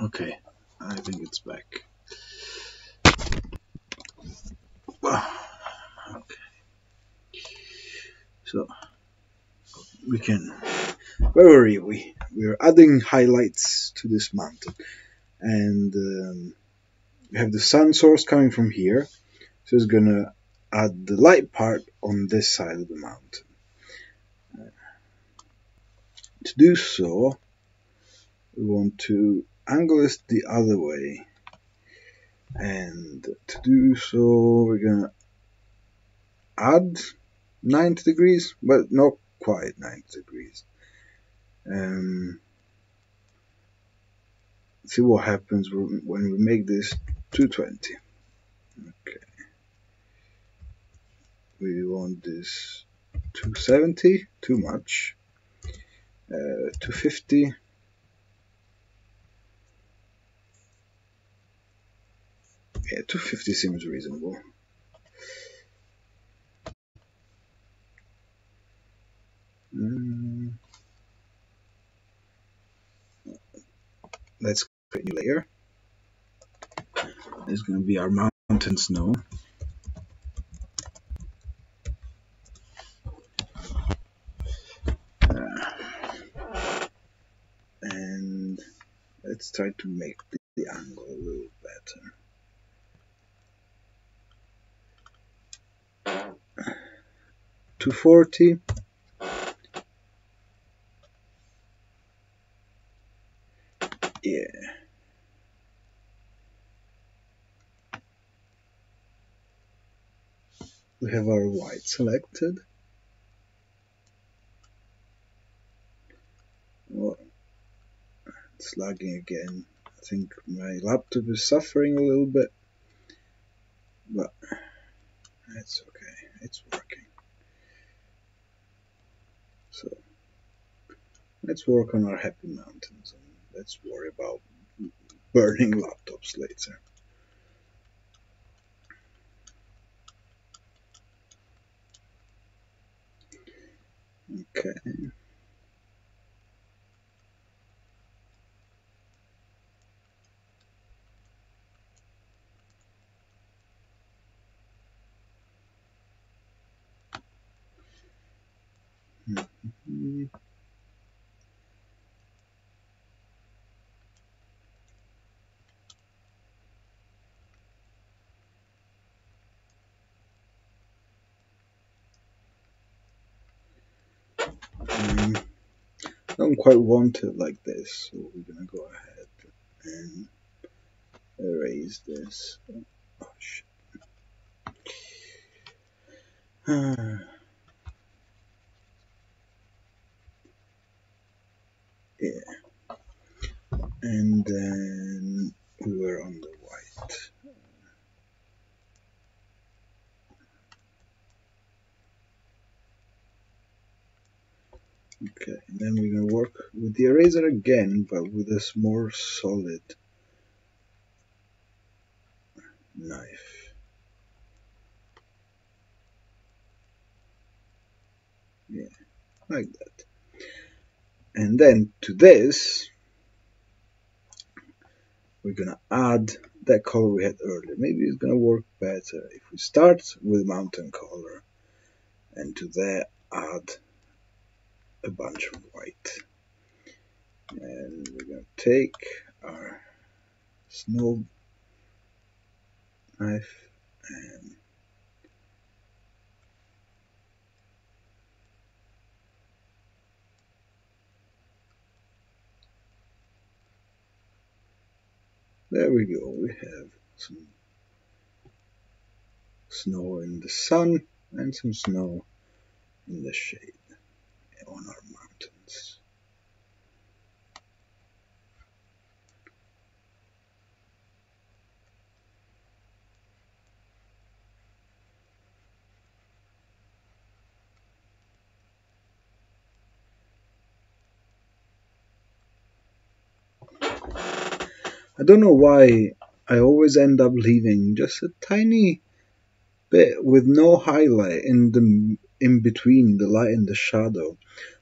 Okay, I think it's back. Okay, so we can. Where were we? We are adding highlights to this mountain, and we have the sun source coming from here, so it's gonna add the light part on this side of the mountain. To do so, we want to angle this the other way, and to do so, we're gonna add 90 degrees, but not quite 90 degrees. See what happens when we make this 220. Okay, we want this 270, too much. 250. Yeah, 250 seems reasonable. Let's create a new layer. It's going to be our mountain snow. And let's try to make the angle a little better. 240. Yeah. We have our white selected. Oh, it's lagging again. I think my laptop is suffering a little bit, but it's okay. It's working. So let's work on our happy mountains and let's worry about burning laptops later. Okay. Don't quite want it like this, so we're gonna go ahead and erase this. Oh shit. Yeah. And then we were on the white. Okay, and then we're gonna work with the eraser again, but with this more solid knife. Yeah, like that. And then to this, we're gonna add that color we had earlier. Maybe it's gonna work better if we start with mountain color and to that add a bunch of white. And we're gonna take our snow knife and there we go. We have some snow in the sun and some snow in the shade on our mountains. I don't know why I always end up leaving just a tiny bit with no highlight in between the light and the shadow.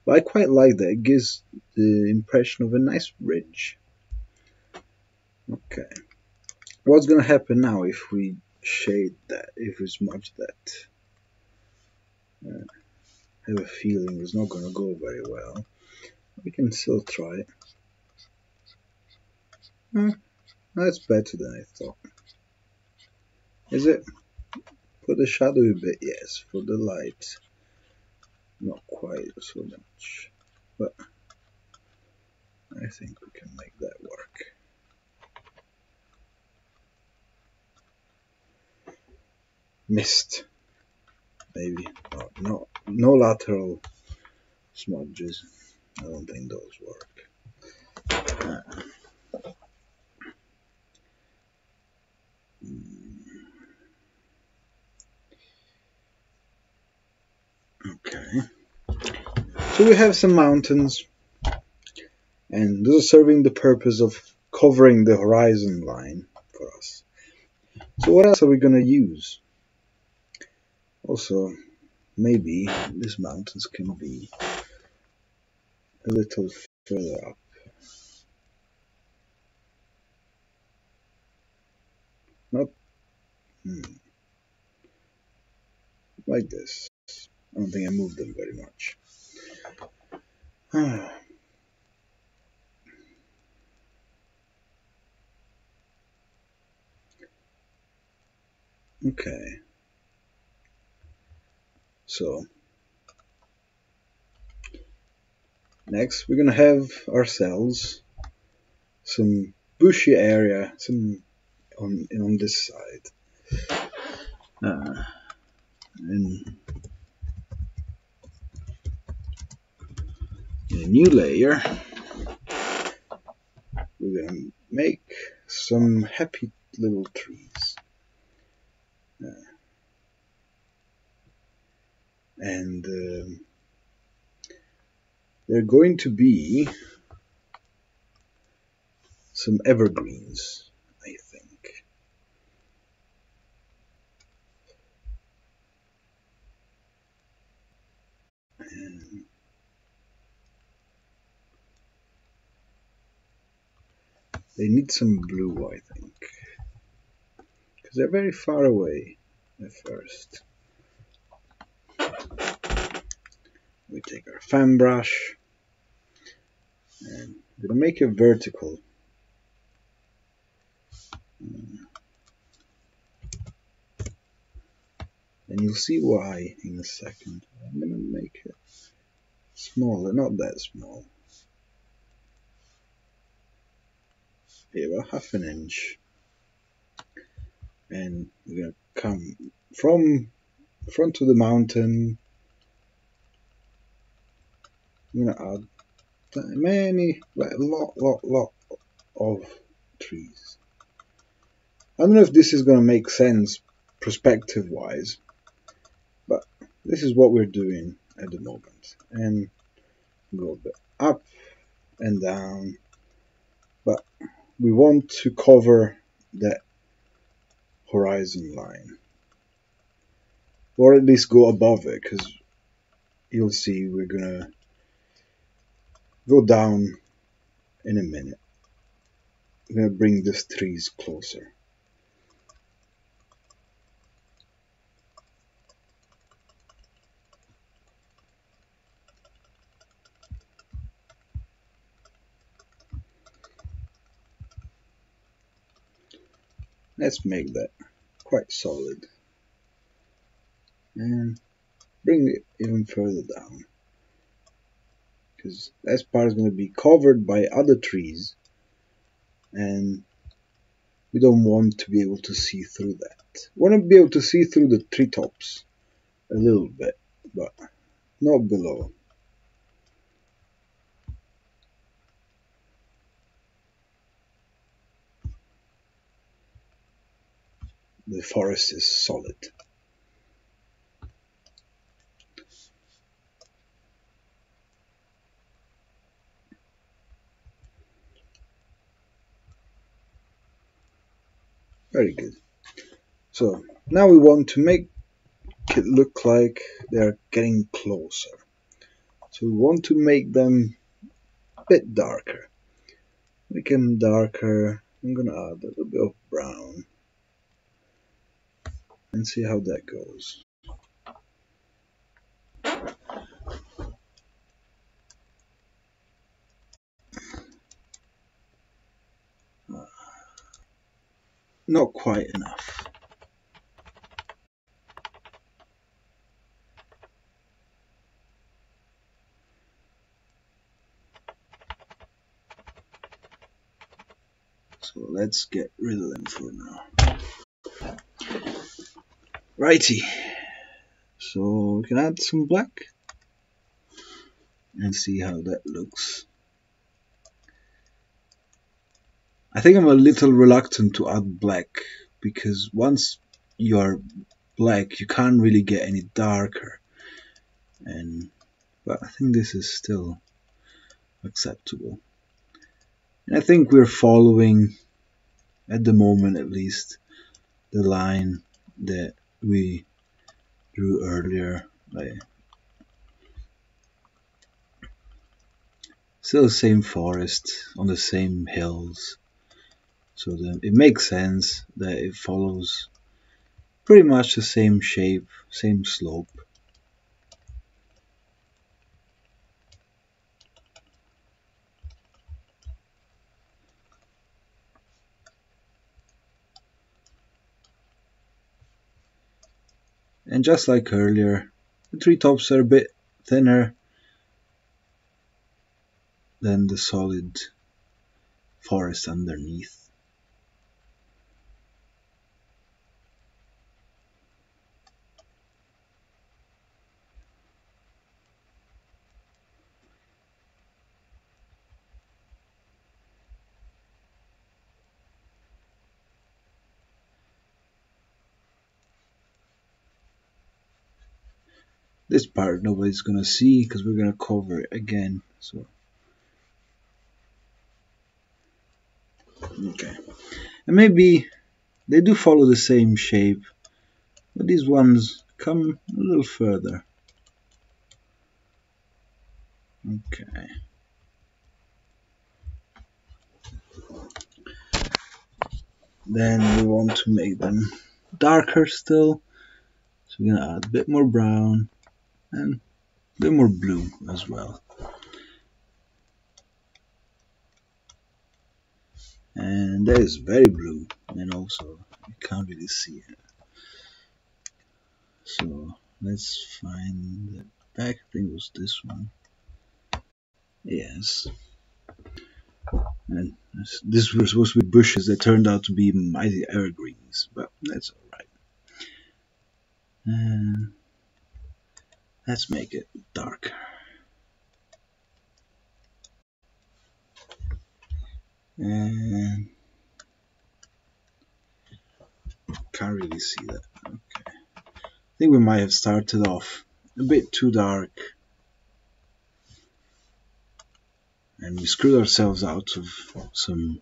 But I quite like that. It gives the impression of a nice ridge. Okay. What's gonna happen now if we shade that, if we smudge that? I have a feeling it's not gonna go very well. We can still try it. That's better than I thought. Is it? For the shadow a bit, yes. For the light, not quite so much. But I think we can make that work. Mist, maybe. No lateral smudges. I don't think those work. Okay. So we have some mountains, and those are serving the purpose of covering the horizon line for us. So what else are we going to use? Also, maybe these mountains can be a little further up. Not like this. I don't think I moved them very much. Okay. So next we're gonna have ourselves some bushy area, some on this side, and in a new layer we're gonna make some happy little trees, and they're going to be some evergreens, I think. And they need some blue, I think, because they're very far away at first. We take our fan brush and we're gonna make it vertical. And you'll see why in a second. I'm gonna make it smaller, not that small. Maybe about half an inch. And we're gonna come from front of the mountain. I'm gonna add like lot of trees. I don't know if this is gonna make sense perspective wise, but this is what we're doing at the moment. And go a bit up and down, but we want to cover that horizon line, or at least go above it, because you'll see we're gonna go down in a minute. I'm gonna bring these trees closer. Let's make that quite solid and bring it even further down, because that part is going to be covered by other trees and we don't want to be able to see through that. We want to be able to see through the treetops a little bit, but not below. The forest is solid. Very good. So now we want to make it look like they're getting closer. So we want to make them a bit darker. Make them darker I'm gonna add a little bit of brown and see how that goes. Not quite enough. So let's get rid of them for now. Righty. So we can add some black and see how that looks. I think I'm a little reluctant to add black because once you're black you can't really get any darker, but I think this is still acceptable. And I think we're following, at the moment at least, the line that we drew earlier. Like, still the same forest on the same hills, so it makes sense that it follows pretty much the same shape, same slope. And just like earlier, the treetops are a bit thinner than the solid forest underneath. This part nobody's gonna see because we're gonna cover it again. So okay, and maybe they do follow the same shape, but these ones come a little further. Okay. Then we want to make them darker still, so we're gonna add a bit more brown and a bit more blue as well. And that is very blue, and also you can't really see it. So let's find the back. I think it was this one. Yes. And this was supposed to be bushes that turned out to be mighty evergreens, but that's alright. And let's make it darker. And can't really see that. Okay. I think we might have started off a bit too dark, and we screwed ourselves out of some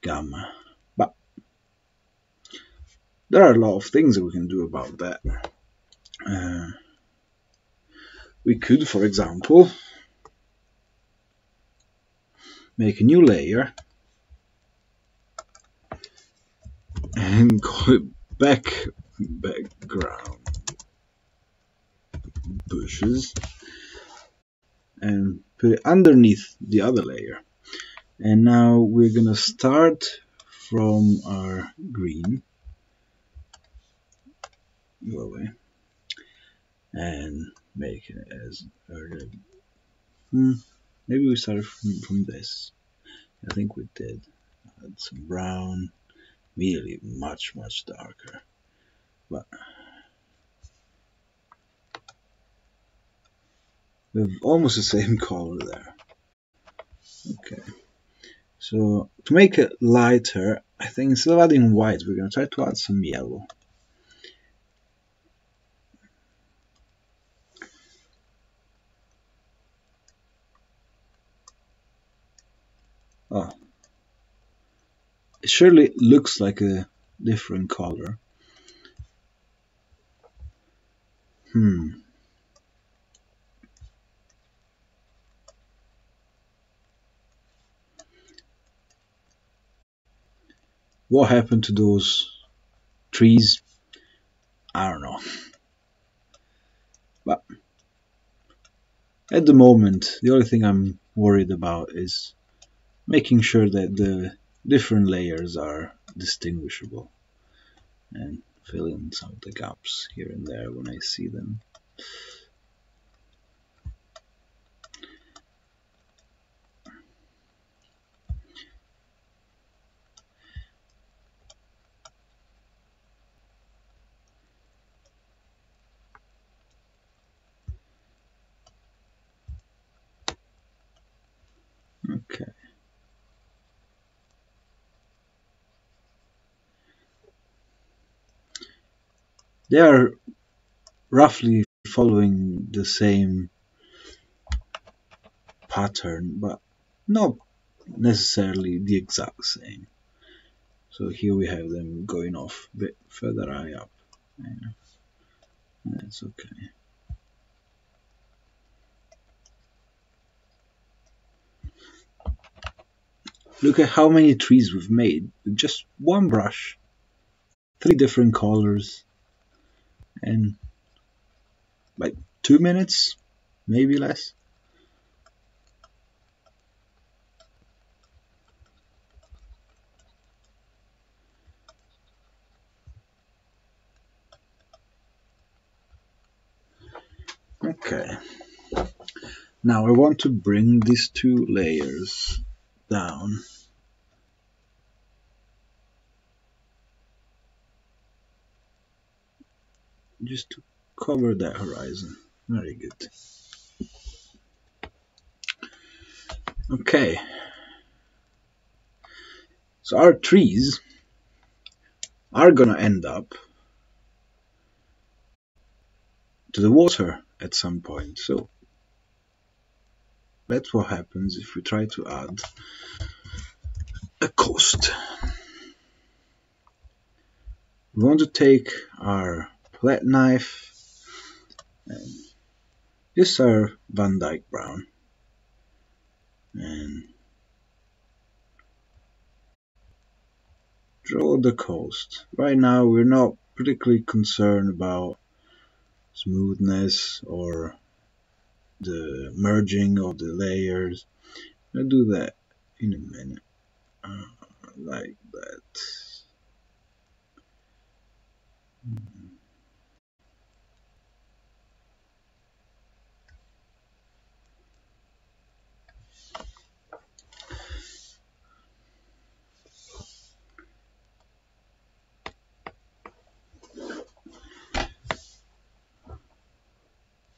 gamma. But there are a lot of things that we can do about that. We could, for example, make a new layer and call it background bushes and put it underneath the other layer. And now we're gonna start from our green, go away, and make it as early. Maybe we started from this. I think we did. Add some brown, immediately much darker, but we have almost the same color there. Okay, so to make it lighter, I think instead of adding white, we're going to try to add some yellow. Oh, it surely looks like a different color. What happened to those trees? I don't know. But at the moment, the only thing I'm worried about is making sure that the different layers are distinguishable and fill in some of the gaps here and there when I see them. Okay. They are roughly following the same pattern, but not necessarily the exact same. So here we have them going off a bit further high up. Yeah, that's okay. Look at how many trees we've made with just one brush, 3 different colors, and like 2 minutes, maybe less. Okay. Now I want to bring these 2 layers down. Just to cover that horizon. Very good. Okay. So our trees are gonna end up to the water at some point. So that's what happens if we try to add a coast. We want to take our palette knife and this our Van Dyke brown and draw the coast. Right now we're not particularly concerned about smoothness or the merging of the layers. I'll do that in a minute. Like that.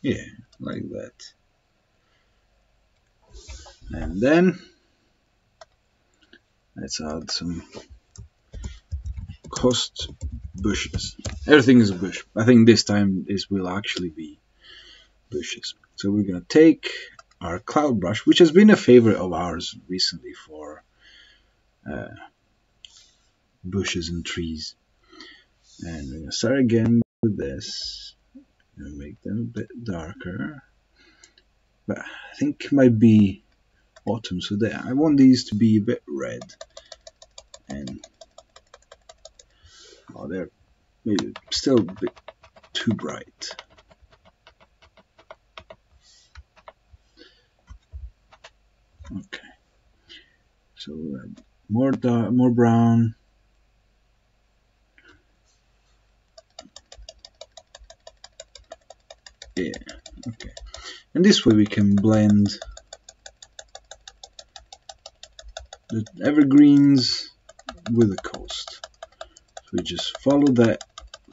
Yeah, like that. And then let's add some coast bushes. Everything is a bush. I think this time this will actually be bushes. So we're gonna take our cloud brush, which has been a favorite of ours recently for uh, bushes and trees. And we're gonna start again with this. Gonna make them a bit darker. But I think it might be autumn, so that I want these to be a bit red. And oh, they're maybe still a bit too bright. Okay, so more dark, more brown. Yeah, okay. And this way we can blend the evergreens with the coast. So we just follow that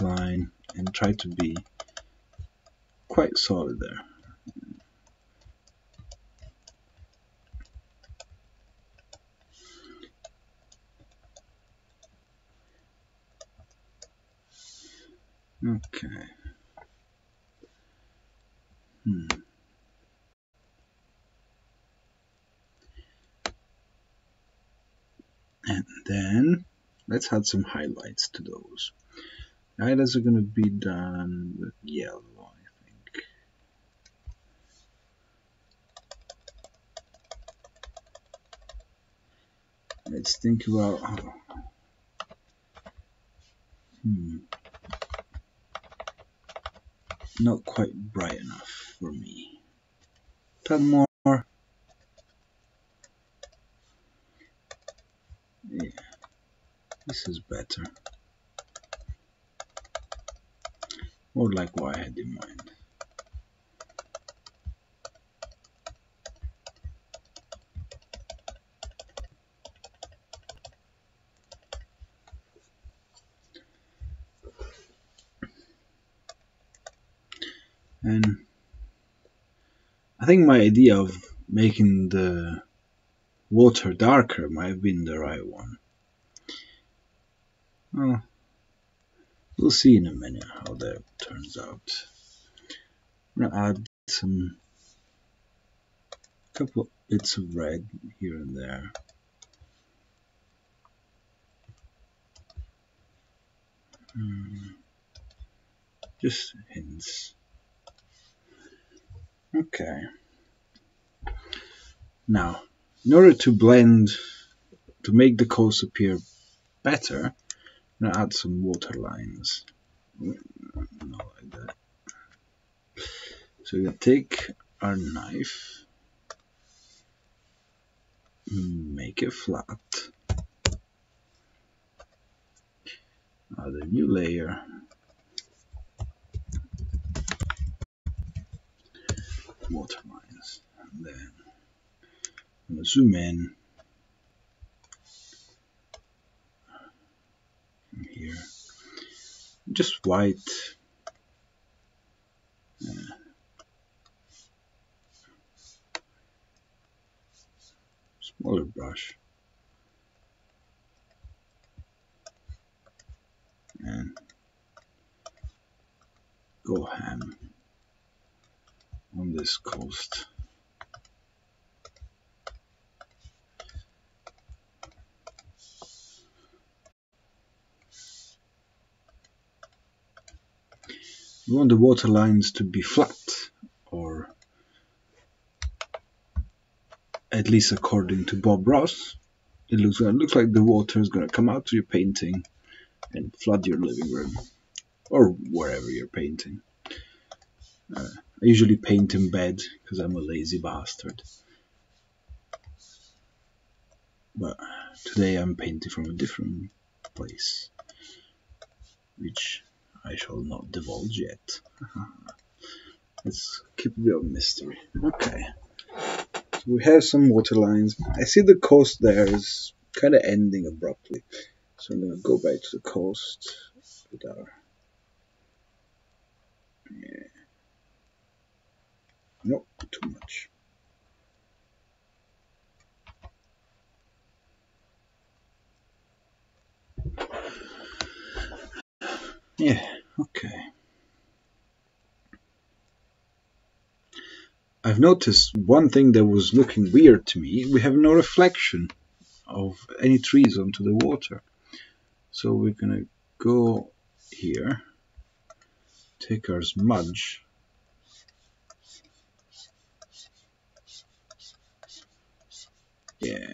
line and try to be quite solid there. Okay. And then let's add some highlights to those. Highlights are going to be done with yellow, I think. Let's think about Not quite bright enough for me. Turn more. Yeah, this is better. More like what I had in mind. And I think my idea of making the water darker might have been the right one. Well, we'll see in a minute how that turns out. I'm gonna add some couple bits of red here and there. Just hints. Okay. Now, in order to blend, to make the coast appear better, I'm gonna add some water lines. Not like that. So we're gonna take our knife, make it flat, add a new layer, water lines, and then I'm gonna zoom in from here, just white. Smaller brush, and go ham on this coast. We want the water lines to be flat, or at least according to Bob Ross, it looks like the water is going to come out of your painting and flood your living room, or wherever you're painting. I usually paint in bed because I'm a lazy bastard. But today I'm painting from a different place, which I shall not divulge yet. Let's keep a bit of mystery. Okay. So we have some water lines. I see the coast there is kind of ending abruptly. So I'm going to go back to the coast with our... Yeah. Nope, too much. Yeah, okay. I've noticed one thing that was looking weird to me. We have no reflection of any trees onto the water. So we're gonna go here, take our smudge, yeah.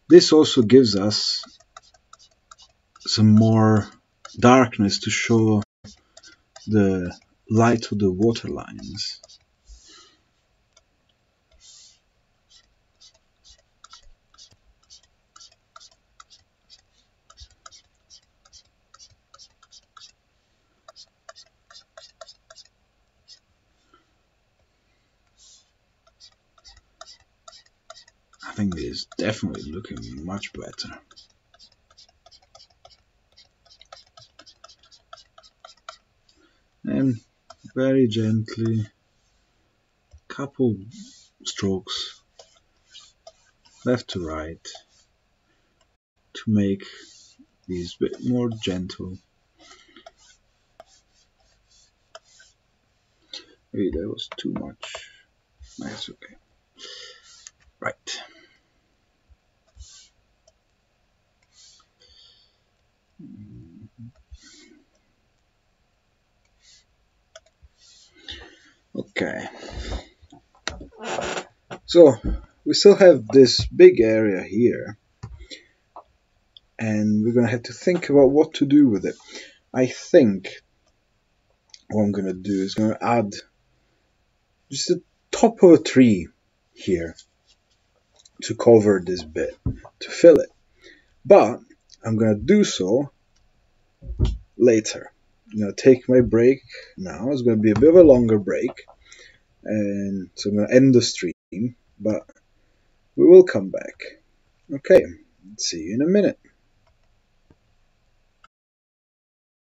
This also gives us some more darkness to show the light of the water lines. I think it is definitely looking much better. And very gently, couple strokes left to right to make these a bit more gentle. Maybe that was too much. That's okay. Right. Okay. So we still have this big area here, and we're going to have to think about what to do with it. I think what I'm going to do is going to add just the top of a tree here to cover this bit, to fill it. But I'm going to do so later. I'm going to take my break now. It's going to be a bit of a longer break, and so I'm going to end the stream, but we will come back. Okay, see you in a minute.